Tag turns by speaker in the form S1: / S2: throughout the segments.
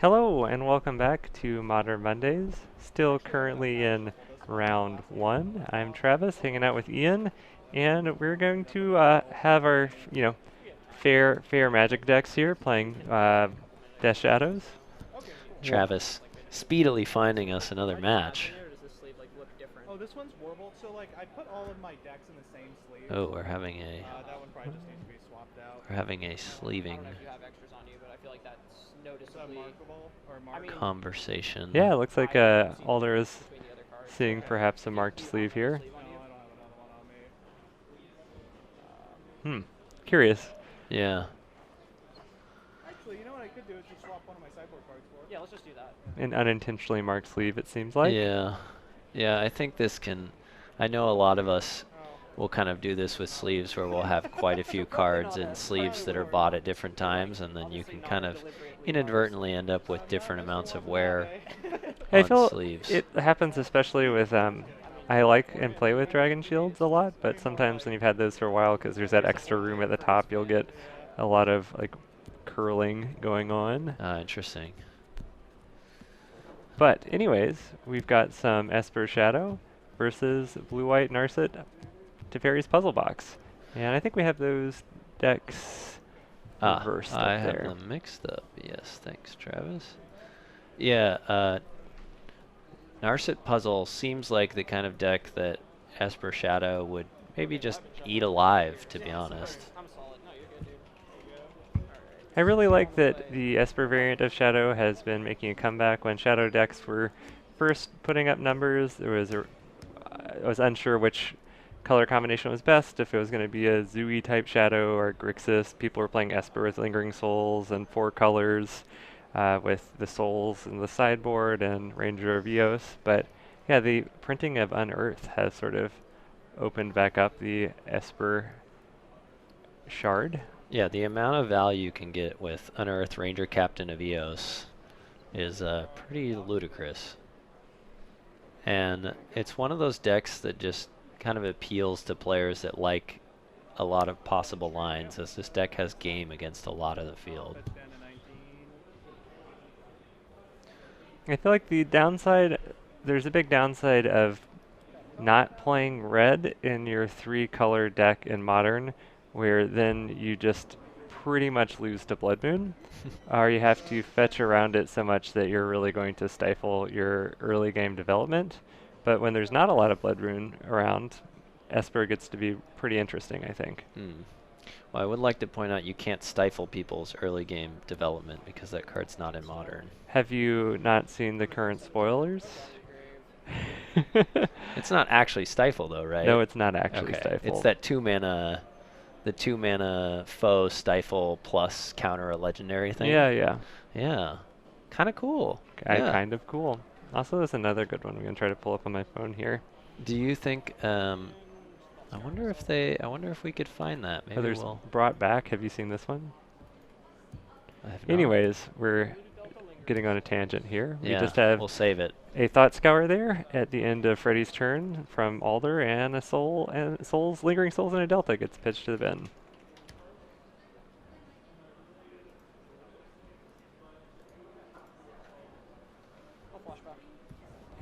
S1: Hello and welcome back to Modern Mondays. Still currently in round one. I'm Travis, hanging out with Ian, and we're going to have our, fair Magic decks here, playing Death Shadows.
S2: Travis speedily finding us another match.
S3: Oh, this one's warbled, so like I put all of my decks in the same sleeve.
S2: Oh, we're having a
S3: That one probably just needs to be swapped out.
S2: sleeving
S4: I don't know if you have extras on you, but I feel like that's
S3: Is that
S4: noticeably.
S3: markable or
S4: I mean,
S2: conversation.
S1: Yeah, it looks like
S4: higher than
S1: Alder is
S4: between the other cards.
S1: seeing perhaps a marked
S4: Do you
S1: sleeve
S4: have another
S1: here.
S4: sleeve
S3: No,
S4: on
S3: I
S4: you?
S3: don't have another one on me.
S1: Hmm, curious.
S2: Yeah.
S3: Actually, you know what I could do is just swap one of my sideboard cards for it.
S4: Yeah, let's just do that.
S1: An unintentionally marked sleeve, it seems like.
S2: Yeah. Yeah, I think this can. I know a lot of us
S3: Oh.
S2: will kind of do this with sleeves where we'll have quite a few cards in sleeves that are bought at different times, and then you can kind of inadvertently end up with different amounts of wear
S1: I
S2: on
S1: feel
S2: sleeves.
S1: it happens especially with I like and play with Dragon Shields a lot, but sometimes when you've had those for a while, because there's that extra room at the top, you'll get a lot of like curling going on.
S2: Interesting.
S1: But anyways, we've got some Esper Shadow versus Blue-White Narset Teferi's Puzzle Box. And I think we have those decks reversed
S2: I
S1: up
S2: have
S1: there.
S2: them mixed up. Yes, thanks, Travis. Yeah, Narset Puzzle seems like the kind of deck that Esper Shadow would maybe just eat alive, to be honest.
S4: I'm solid. No, you're good, dude.
S1: I really like that the Esper variant of Shadow has been making a comeback. When Shadow decks were first putting up numbers, I was unsure which color combination was best, if it was going to be a Zooey type Shadow or Grixis. People were playing Esper with Lingering Souls and 4 colors with the Souls in the sideboard and Ranger of Eos. But yeah, the printing of Unearth has sort of opened back up the Esper shard.
S2: Yeah, the amount of value you can get with Unearth Ranger Captain of Eos is pretty ludicrous. And it's one of those decks that just kind of appeals to players that like a lot of possible lines, as this deck has game against a lot of the field.
S3: That's down to 19.
S1: I feel like there's a big downside of not playing red in your 3 color deck in Modern, where then you just pretty much lose to Blood Moon, or you have to fetch around it so much that you're really going to stifle your early game development. But when there's not a lot of Blood Moon around, Esper gets to be pretty interesting, I think.
S2: Well, I would like to point out you can't stifle people's early game development because that card's not in Modern.
S1: Have you not seen the current spoilers?
S2: It's not actually stifle though, right?
S1: No, it's not actually
S2: okay.
S1: stifle.
S2: It's that 2-mana, the 2-mana foe stifle plus counter a legendary thing.
S1: Yeah, yeah.
S2: Yeah. Kind of cool.
S1: Kind of cool. Also, there's another good one I'm gonna try to pull up on my phone here.
S2: Do you think? I wonder if we could find that. Maybe
S1: There's
S2: we'll.
S1: Brought Back. Have you seen this one?
S2: I have not.
S1: Anyways, we're getting on a tangent here. We
S2: Yeah,
S1: just have
S2: we'll save it.
S1: a Thought Scour there at the end of Freddy's turn from Alder, and a Lingering Souls and a Delta gets pitched to the bin.
S4: I'll flashback.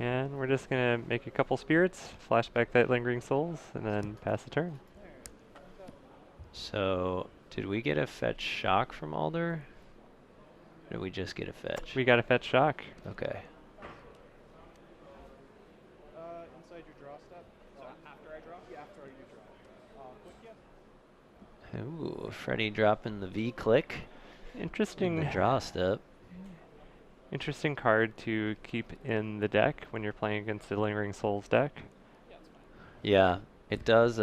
S1: And we're just gonna make a couple spirits, flashback that Lingering Souls, and then pass the turn.
S2: So, did we get a fetch shock from Alder? Or did we just get a fetch?
S1: We got a fetch shock.
S2: Okay.
S3: Inside your draw step.
S4: So after I draw?
S3: Yeah, after you draw. Click yes.
S2: Ooh, Freddy dropping the V click in
S1: Interesting.
S2: the draw step.
S1: Interesting card to keep in the deck when you're playing against a Lingering Souls deck.
S4: Yeah, it's fine.
S2: Yeah, it does.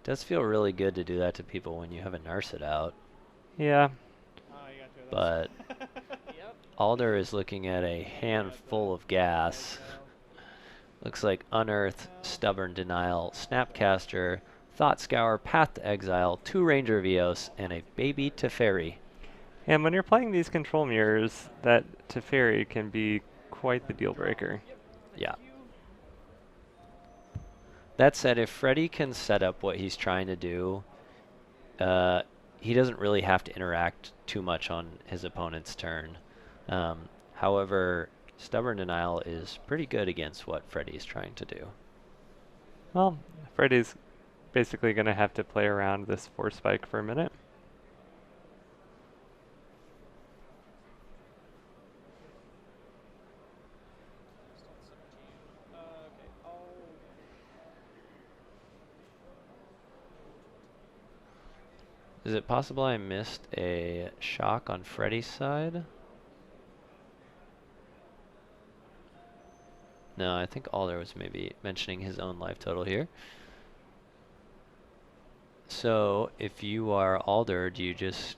S2: Does feel really good to do that to people when you have a Narset out.
S1: Yeah.
S3: You got two of
S2: But
S4: Yep.
S2: Alder is looking at a handful of gas. Looks like Unearth, Stubborn Denial, Snapcaster, Thought Scour, Path to Exile, 2 Ranger of Eos, and a Baby Teferi.
S1: And when you're playing these control mirrors, that Teferi can be quite the deal breaker.
S2: Yeah. That said, if Freddy can set up what he's trying to do, he doesn't really have to interact too much on his opponent's turn. However, Stubborn Denial is pretty good against what Freddy's trying to do.
S1: Well, Freddy's basically going to have to play around this force spike for a minute.
S4: Okay.
S2: Is it possible I missed a shock on Freddy's side? No, I think Alder was maybe mentioning his own life total here. So, if you are Alder, do you just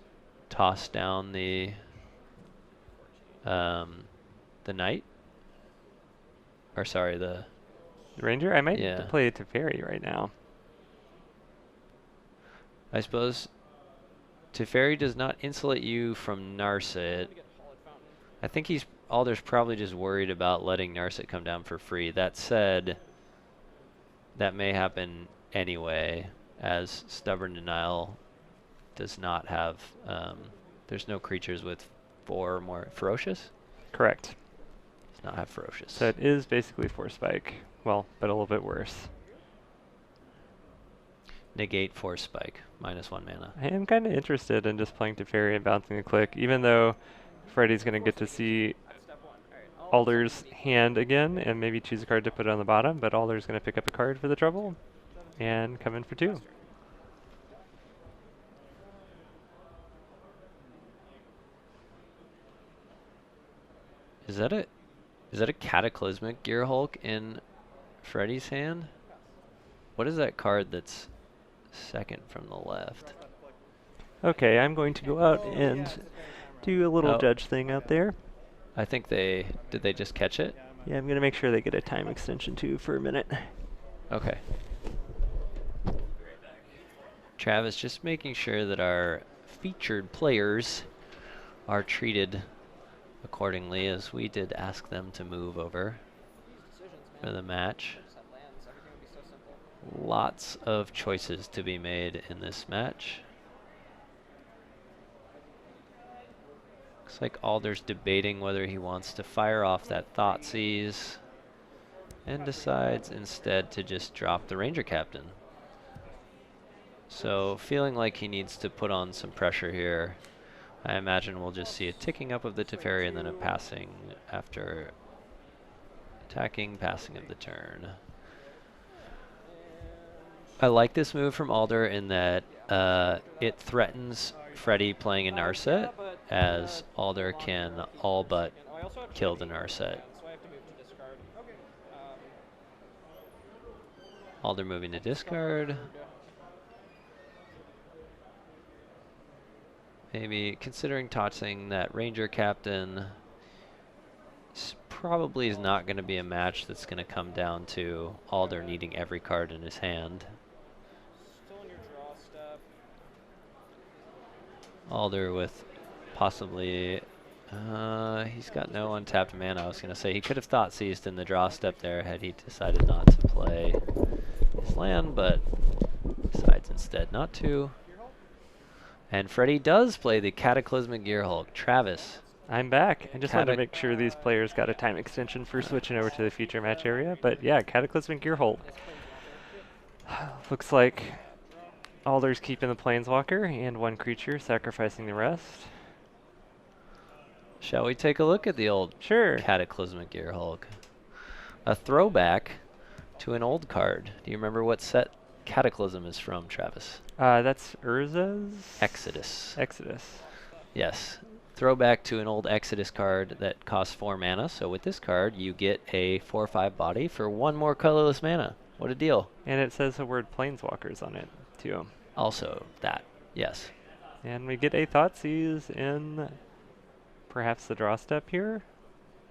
S2: toss down the knight? Or sorry, the
S1: Ranger, I might
S2: yeah.
S1: play Teferi right now.
S2: I suppose Teferi does not insulate you from Narset. I think Alder's probably just worried about letting Narset come down for free. That said, that may happen anyway, as Stubborn Denial does not have, there's no creatures with 4 or more ferocious?
S1: Correct.
S2: Does not have ferocious.
S1: So it is basically force spike. Well, but a little bit worse.
S2: Negate Force Spike, -1 mana.
S1: I am kind of interested in just playing Teferi and bouncing a click, even though Freddy's going to get to see Alder's hand again and maybe choose a card to put on the bottom, but Alder's going to pick up a card for the trouble and come in for 2.
S2: Is that a Cataclysmic Gear Hulk in Freddy's hand? What is that card that's second from the left?
S1: Okay, I'm going to go out and do a little judge thing out there.
S2: I think did they just catch it?
S1: Yeah, I'm going to make sure they get a time extension too for a minute.
S2: Okay. Travis, just making sure that our featured players are treated accordingly, as we did ask them to move over for the match. Lots of choices to be made in this match. Looks like Alder's debating whether he wants to fire off that Thoughtseize and decides instead to just drop the Ranger Captain. So feeling like he needs to put on some pressure here. I imagine we'll just see a ticking up of the Teferi and then a passing after attacking, passing of the turn. I like this move from Alder in that it threatens Freddy playing a Narset, as Alder can all but kill the Narset. Alder moving to discard. Maybe considering tossing that Ranger Captain. Probably is not going to be a match that's going to come down to Alder needing every card in his hand. Alder with possibly, he's got no untapped mana. I was going to say he could have Thoughtseized in the draw step there had he decided not to play his land, but decides instead not to. And Freddy does play the Cataclysmic Gear Hulk. Travis.
S1: I'm back. I just wanted to make sure these players got a time extension for switching over to the feature match area. But yeah, Cataclysmic Gear Hulk. Looks like Alder's keeping the Planeswalker and 1 creature, sacrificing the rest.
S2: Shall we take a look at the old Cataclysmic Gear Hulk? A throwback to an old card. Do you remember what set Cataclysm is from, Travis?
S1: That's Urza's?
S2: Exodus.
S1: Exodus.
S2: Yes. Throwback to an old Exodus card that costs 4 mana. So with this card, you get a 4/5 body for 1 more colorless mana. What a deal.
S1: And it says the word Planeswalkers on it, too.
S2: Also that, yes.
S1: And we get a Thoughtseize in perhaps the draw step here?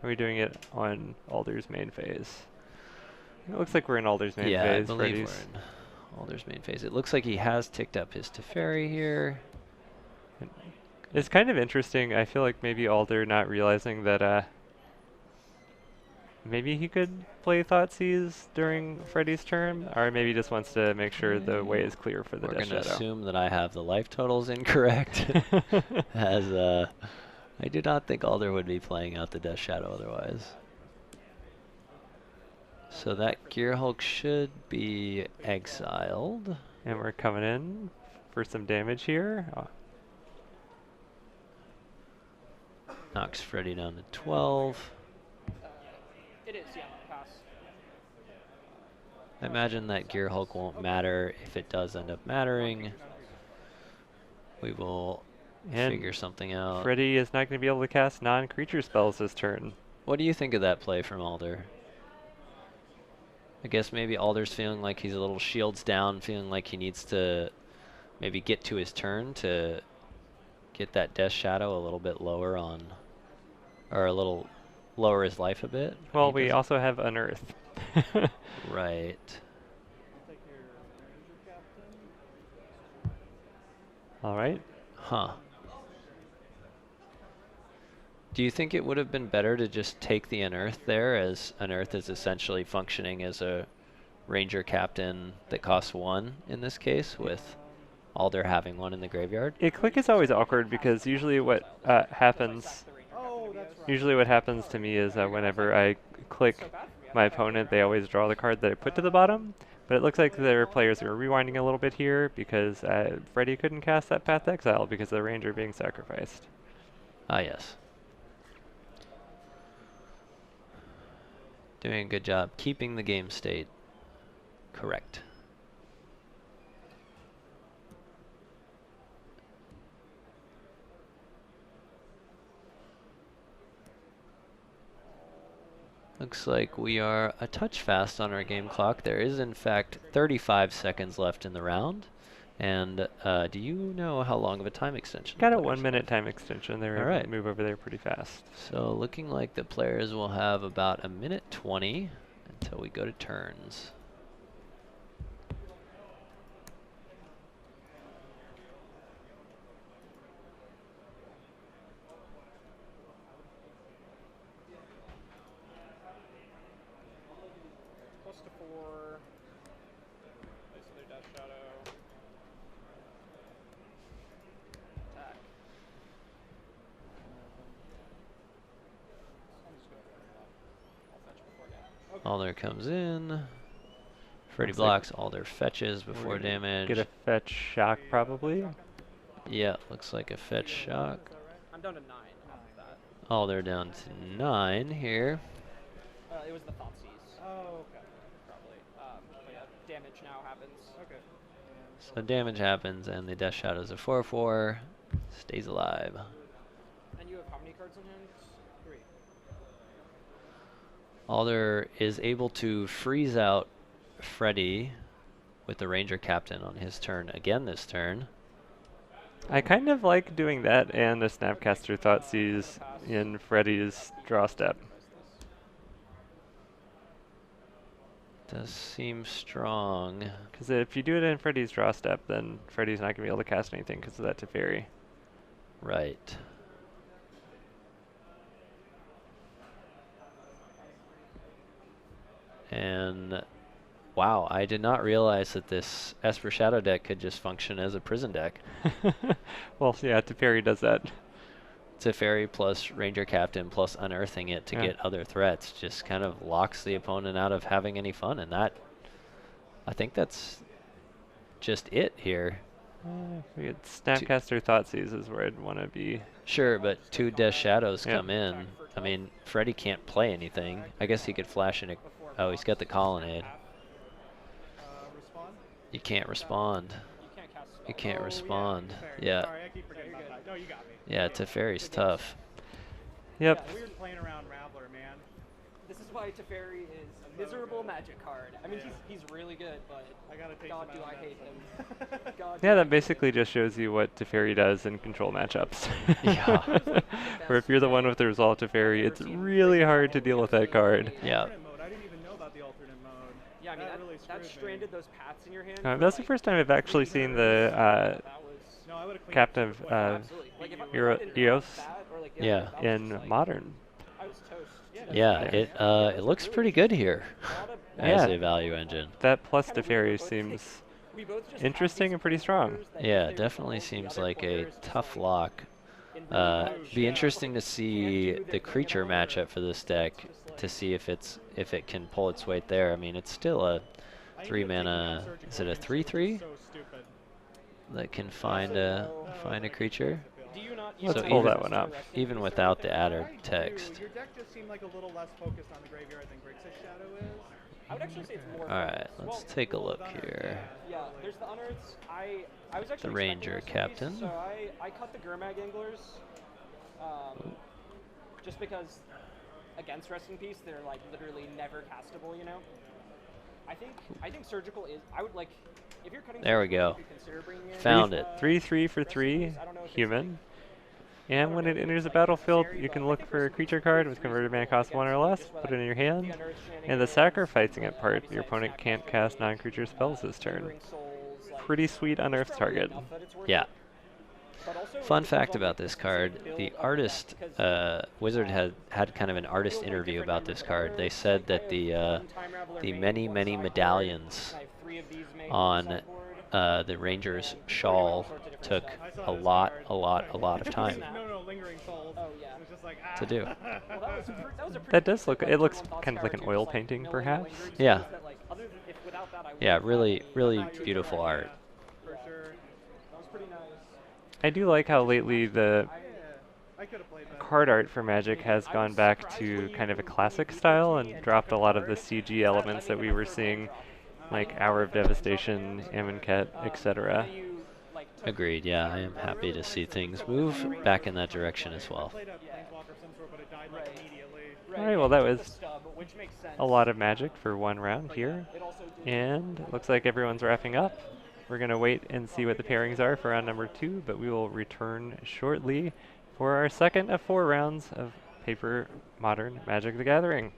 S1: Are we doing it on Alder's main phase? It looks like we're in Alder's main phase.
S2: Yeah, I believe we're in Alder's main phase. It looks like he has ticked up his Teferi here.
S1: It's kind of interesting. I feel like maybe Alder not realizing that maybe he could play Thoughtseize during Freddy's turn, or maybe just wants to make sure the way is clear for the Death Shadow.
S2: We're going to assume that I have the life totals incorrect, as I do not think Alder would be playing out the Death Shadow otherwise. So that Gear Hulk should be exiled.
S1: And we're coming in for some damage here.
S2: Knocks Freddy down to 12.
S4: It is, yeah. Pass.
S2: I imagine that Gear Hulk won't matter. If it does end up mattering, we will
S1: And
S2: figure something out.
S1: Freddy is not going to be able to cast non-creature spells this turn.
S2: What do you think of that play from Alder? I guess maybe Alder's feeling like he's a little shields down, feeling like he needs to maybe get to his turn to get that Death Shadow a little bit lower on, or a little lower his life a bit.
S1: Well,
S2: He
S1: we
S2: doesn't-
S1: also have Unearth.
S2: Right.
S3: I'll take your Ranger Captain.
S1: All right.
S2: Huh. Do you think it would have been better to just take the Unearth there, as Unearth is essentially functioning as a Ranger Captain that costs 1 in this case, with Alder having 1 in the graveyard?
S1: Click is always awkward because usually what happens,
S3: Oh, that's right.
S1: usually what happens to me is whenever I click my opponent, they always draw the card that I put to the bottom. But it looks like their players are rewinding a little bit here because Freddy couldn't cast that Path to Exile because of the Ranger being sacrificed.
S2: Ah, yes. Doing a good job keeping the game state correct. Looks like we are a touch fast on our game clock. There is in fact 35 seconds left in the round. And do you know how long of a time extension?
S1: Got
S2: the
S1: a
S2: players
S1: 1 minute time extension. They
S2: All right.
S1: move over there pretty fast.
S2: So looking like the players will have about a minute 20 until we go to turns.
S4: Plus to 4. Place their Death Shadow. Attack. I'll fetch before damage.
S2: Alder comes in. Freddy
S1: Looks like
S2: blocks. Alder fetches
S1: We're
S2: before
S1: gonna
S2: damage.
S1: Get a fetch shock probably.
S2: Yeah, looks like a fetch shock.
S4: I'm down to 9 off of that.
S2: Alder down to 9 here.
S4: It was the Thoughtseize,
S3: Oh, okay.
S4: probably. But yeah, damage now happens.
S3: Okay.
S2: So damage happens, and the Death Shadow's a 4/4. Stays alive.
S4: And you have how many cards in hand?
S3: 3.
S2: Alder is able to freeze out Freddy with the Ranger Captain on his turn again this turn.
S1: I kind of like doing that and a Snapcaster Thoughtseize in Freddy's draw step.
S2: Does seem strong.
S1: Because if you do it in Freddy's draw step, then Freddy's not going to be able to cast anything because of that Teferi.
S2: Right. And wow, I did not realize that this Esper Shadow deck could just function as a prison deck.
S1: Well, yeah, Teferi does that.
S2: Teferi plus Ranger Captain plus unearthing it to
S1: Yeah.
S2: get other threats just kind of locks the opponent out of having any fun, and that, I think that's just it here.
S1: We get Snapcaster Thoughtseize is where I'd want to be.
S2: Sure, but 2 Death Shadows
S1: Yeah.
S2: come in. I mean, Freddy can't play anything. I guess he could flash in a... Oh, he's got the Colonnade.
S3: Respond?
S2: You can't respond.
S4: You can't cast spells.
S2: You can't
S3: Oh,
S2: respond.
S3: fair.
S2: Yeah.
S3: Sorry, I keep forgetting about that. No, you got me.
S2: Yeah, Teferi's tough.
S1: Yep.
S3: Yeah, weird playing around Raveler, man.
S4: This is why Teferi is a miserable magic card. I mean, he's really good, but
S3: I gotta take
S4: God,
S3: some
S4: do
S3: out
S4: I
S3: of
S4: hate
S3: that,
S4: him.
S3: so.
S4: God,
S1: Yeah,
S4: do I
S1: that basically just shows you what Teferi does in control matchups.
S2: Yeah.
S1: Where if you're the one with the Resolve Teferi, it's really hard to deal with that card.
S2: Yeah.
S3: Alternate mode. I didn't even know about the alternate mode.
S4: Yeah, I mean,
S3: that really
S4: that
S3: screwed me.
S4: stranded those paths in your hand.
S1: That's the first time I've actually seen the
S4: That was
S3: No, I would've cleaned
S1: Captain
S3: up super
S1: of
S3: quick.
S4: absolutely. Like, if I didn't know
S1: Eos
S4: that, or like,
S2: Yeah.
S4: that was
S1: in
S4: just, like,
S1: Modern.
S4: I was toast.
S2: Yeah, it looks pretty good here as
S1: Yeah.
S2: a value engine.
S1: That plus Teferi seems interesting and pretty strong.
S2: Yeah, definitely seems like a tough lock Be interesting to see the creature matchup for this deck to see if it can pull its weight there. I mean, it's still a 3 mana. Is it a 3/3 that can find a creature?
S1: Let's
S2: So
S1: pull
S2: even-
S1: that one up.
S2: Even without the adder text.
S3: Your deck just seemed like a little less focused on the graveyard than Grixis Shadow is.
S4: I would actually say it's more.
S2: All right,
S4: focused.
S2: let's take a look here.
S4: Yeah, there's the unearths. I was actually
S2: The Ranger
S4: expecting
S2: Captain.
S4: this to be, so I cut the Gurmag Anglers, just because against Rest in Peace they're like literally never castable, you know. I think Surgical is. I would like if you're cutting.
S2: There we
S4: Surgical,
S2: go.
S4: you could consider bringing in,
S2: Found it.
S1: 3/3 for
S4: Rest in
S1: 3,
S4: Peace. I don't know if it's
S1: human. And when it enters the battlefield, you can look for a creature card with converted mana cost 1 or less, put it in your hand, and the sacrificing it part, your opponent can't cast non-creature spells this turn. Pretty sweet unearthed target.
S2: Yeah. Fun fact about this card, the artist, Wizard had kind of an artist interview about this card. They said that the many medallions on the Ranger's shawl took a lot of time to do.
S1: That does look, it looks kind of like an oil painting perhaps.
S2: Yeah. Yeah, really beautiful art.
S1: I do like how lately the card art for Magic has gone back to kind of a classic style and dropped a lot of the CG elements that we were seeing, like Hour of Devastation, Amonkhet, etc.
S2: Agreed, yeah, I am happy to see things move back in that direction as well.
S1: Alright, well that was a lot of Magic for one round here, and it looks like everyone's wrapping up. We're going to wait and see what the pairings are for round number 2, but we will return shortly for our second of 4 rounds of Paper Modern Magic the Gathering.